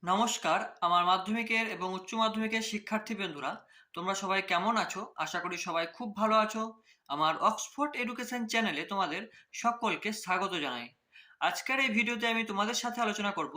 নমস্কার, আমার মাধ্যমিকের এবং উচ্চ মাধ্যমিকের শিক্ষার্থী বন্ধুরা, তোমরা সবাই কেমন আছো? আশা করি সবাই খুব ভালো আছো। আমার অক্সফোর্ড এডুকেশন চ্যানেলে তোমাদের সকলকে স্বাগত জানাই। আজকের এই ভিডিওতে আমি তোমাদের সাথে আলোচনা করব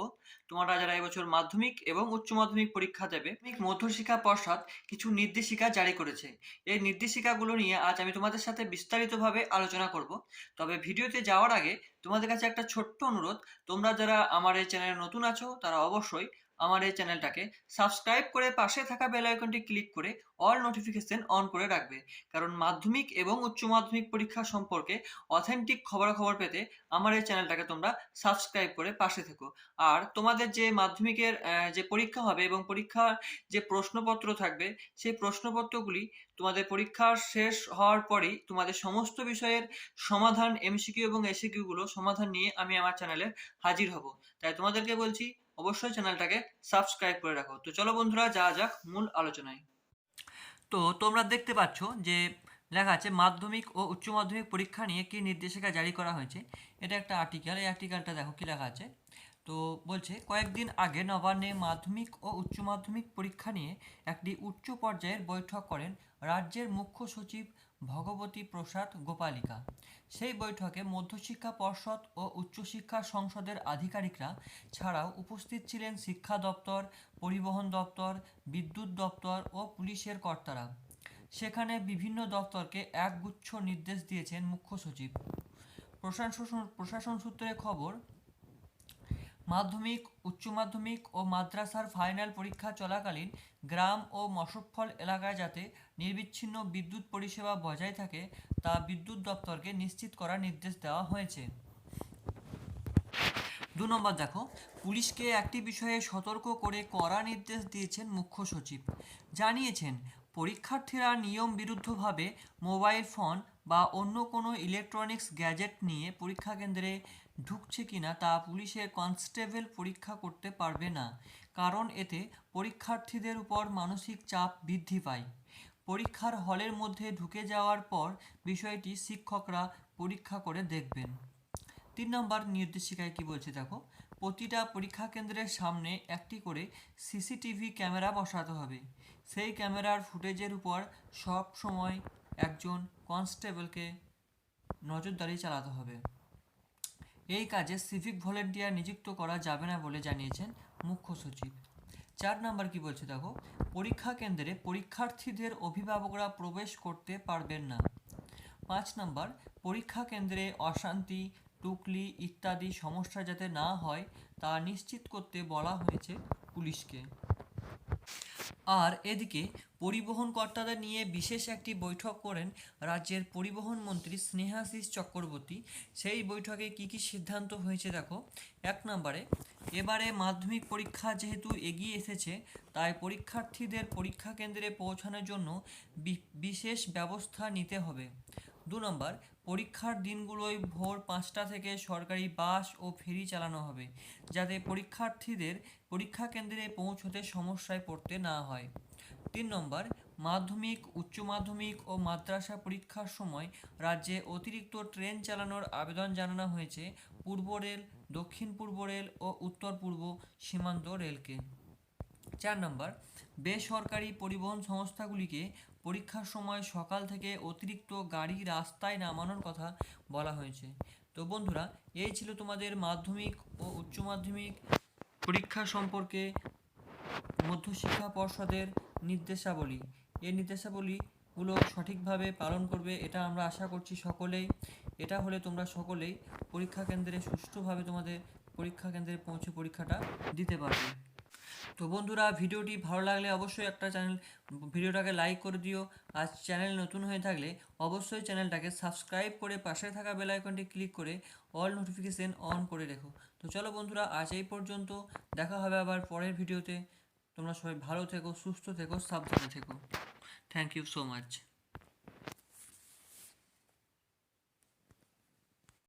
তোমরা যারা এবছর মাধ্যমিক এবং উচ্চ মাধ্যমিক পরীক্ষা দেবে, মধ্যশিক্ষা পর্ষদ কিছু নির্দেশিকা জারি করেছে। এই নির্দেশিকাগুলো নিয়ে আজ আমি তোমাদের সাথে বিস্তারিতভাবে আলোচনা করব। তবে ভিডিওতে যাওয়ার আগে তোমাদের কাছে একটা ছোট্ট অনুরোধ, তোমরা যারা আমার এই চ্যানেলে নতুন আছো তারা অবশ্যই আমার এই চ্যানেলটাকে সাবস্ক্রাইব করে পাশে থাকা বেল আইকনটি ক্লিক করে অল নোটিফিকেশন অন করে রাখবে। কারণ মাধ্যমিক এবং উচ্চ মাধ্যমিক পরীক্ষা সম্পর্কে অথেন্টিক খবরাখবর পেতে আমার এই চ্যানেলটাকে তোমরা সাবস্ক্রাইব করে পাশে থেকো। আর তোমাদের যে মাধ্যমিকের যে পরীক্ষা হবে এবং পরীক্ষার যে প্রশ্নপত্র থাকবে, সেই প্রশ্নপত্রগুলি তোমাদের পরীক্ষা শেষ হওয়ার পরেই তোমাদের সমস্ত বিষয়ের সমাধান, এমসিকিউ এবং এসিকিউ গুলো সমাধান নিয়ে আমি আমার চ্যানেলে হাজির হব। তাই তোমাদেরকে বলছি অবশ্যই চ্যানেলটাকে সাবস্ক্রাইব করে রাখো। তো চলো বন্ধুরা, যাওয়া যাক মূল আলোচনায়। তো তোমরা দেখতে পাচ্ছ যে লেখা আছে মাধ্যমিক ও উচ্চ মাধ্যমিক পরীক্ষা নিয়ে কি নির্দেশিকা জারি করা হয়েছে। এটা একটা আর্টিকেল। এই আর্টিকেলটা দেখো কি লেখা আছে। তো বলছে, কয়েকদিন আগে নবান্নে মাধ্যমিক ও উচ্চ মাধ্যমিক পরীক্ষা নিয়ে একটি উচ্চ পর্যায়ের বৈঠক করেন রাজ্যের মুখ্য সচিব ভগবতী প্রসাদ গোপালিকা। সেই বৈঠকে মধ্যশিক্ষা পর্ষদ ও উচ্চশিক্ষা সংসদের আধিকারিকরা ছাড়াও উপস্থিত ছিলেন শিক্ষা দপ্তর, পরিবহন দপ্তর, বিদ্যুৎ দপ্তর ও পুলিশের কর্তারা। সেখানে বিভিন্ন দপ্তরকে একগুচ্ছ নির্দেশ দিয়েছেন মুখ্য সচিব। প্রশাসন সূত্রে খবর, মাধ্যমিক, উচ্চ মাধ্যমিক ও মাদ্রাসার ফাইনাল পরীক্ষা চলাকালীন গ্রাম ও মফস্বল এলাকায় যাতে নিরবিচ্ছিন্ন বিদ্যুৎ পরিষেবা বজায় থাকে তা বিদ্যুৎ দপ্তরকে নিশ্চিত করার নির্দেশ দেওয়া হয়েছে। 2 নম্বর দেখো, পুলিশকে একটি বিষয়ে সতর্ক করে কড়া নির্দেশ দিয়েছেন মুখ্য সচিব। জানিয়েছেন, পরীক্ষার্থীরা নিয়ম বিরুদ্ধভাবে মোবাইল ফোন বা অন্য কোনো ইলেকট্রনিক্স গ্যাজেট নিয়ে পরীক্ষা কেন্দ্রে ঢুকছে কিনা তা পুলিশের কনস্টেবল পরীক্ষা করতে পারবে না, কারণ এতে পরীক্ষার্থীদের উপর মানসিক চাপ বৃদ্ধি পায়। পরীক্ষার হলের মধ্যে ঢুকে যাওয়ার পর বিষয়টি শিক্ষকরা পরীক্ষা করে দেখবেন। 3 নম্বর নির্দেশিকায় কি বলছে দেখো, প্রতিটা পরীক্ষা কেন্দ্রের সামনে একটি করে সিসিটিভি ক্যামেরা বসাতে হবে। সেই ক্যামেরার ফুটেজের উপর সব সময় একজন কনস্টেবলকে নজরদারি চালাতে হবে। এই কাজে সিভিক ভলেন্টিয়ার নিযুক্ত করা যাবে না বলে জানিয়েছেন মুখ্য সচিব। 4 নম্বর কি বলছে দেখো, পরীক্ষা কেন্দ্রে পরীক্ষার্থীদের অভিভাবকরা প্রবেশ করতে পারবেন না। 5 নম্বর, পরীক্ষা কেন্দ্রে অশান্তি, টুকলি ইত্যাদি সমস্যা যাতে না হয় তা নিশ্চিত করতে বলা হয়েছে পুলিশকে। আর এদিকে পরিবহন কর্তাদের নিয়ে বিশেষ একটি বৈঠক করেন রাজ্যের পরিবহন মন্ত্রী স্নেহাশিস চক্রবর্তী। সেই বৈঠকে কি কি সিদ্ধান্ত হয়েছে দেখো। 1 নম্বরে, এবারে মাধ্যমিক পরীক্ষা যেহেতু এগিয়ে এসেছে, তাই পরীক্ষার্থীদের পরীক্ষা কেন্দ্রে পৌঁছানোর জন্য বিশেষ ব্যবস্থা নিতে হবে। 2 নম্বর, পরীক্ষার দিনগুলোয় ভোর 5টা থেকে সরকারি বাস ও ফেরি চালানো হবে, যাতে পরীক্ষার্থীদের পরীক্ষা কেন্দ্রে পৌঁছতে সমস্যায় পড়তে না হয়। 3 নম্বর, মাধ্যমিক, উচ্চ মাধ্যমিক ও মাদ্রাসা পরীক্ষার সময় রাজ্যে অতিরিক্ত ট্রেন চালানোর আবেদন জানানো হয়েছে পূর্ব রেল, দক্ষিণ পূর্ব রেল ও উত্তর পূর্ব সীমান্ত রেলকে। 4 নম্বর, বেসরকারি পরিবহন সংস্থাগুলিকে পরীক্ষার সময় সকাল থেকে অতিরিক্ত গাড়ি রাস্তায় নামানোর কথা বলা হয়েছে। তো বন্ধুরা, এই ছিল তোমাদের মাধ্যমিক ও উচ্চ মাধ্যমিক পরীক্ষা সম্পর্কে মধ্যশিক্ষা পর্ষদের নির্দেশাবলী। এই নির্দেশাবলীগুলো সঠিকভাবে পালন করবে, এটা আমরা আশা করছি সকলেই। এটা হলে তোমরা সকলেই পরীক্ষা কেন্দ্রে সুষ্ঠুভাবে তোমাদের পরীক্ষা কেন্দ্রে পৌঁছে পরীক্ষাটা দিতে পারবে। তো বন্ধুরা, ভিডিওটি ভালো লাগলে অবশ্যই ভিডিওটাকে লাইক করে দিও। আর চ্যানেল নতুন হয়ে থাকলে অবশ্যই চ্যানেলটাকে সাবস্ক্রাইব করে পাশে থাকা বেল আইকনটি ক্লিক করে অল নোটিফিকেশন অন করে রেখো। তো চলো বন্ধুরা, আজ এই পর্যন্ত। দেখা হবে আবার পরের ভিডিওতে। তোমরা সবাই ভালো থেকো, সুস্থ থেকো, সাবধানে থেকো। Thank you so much.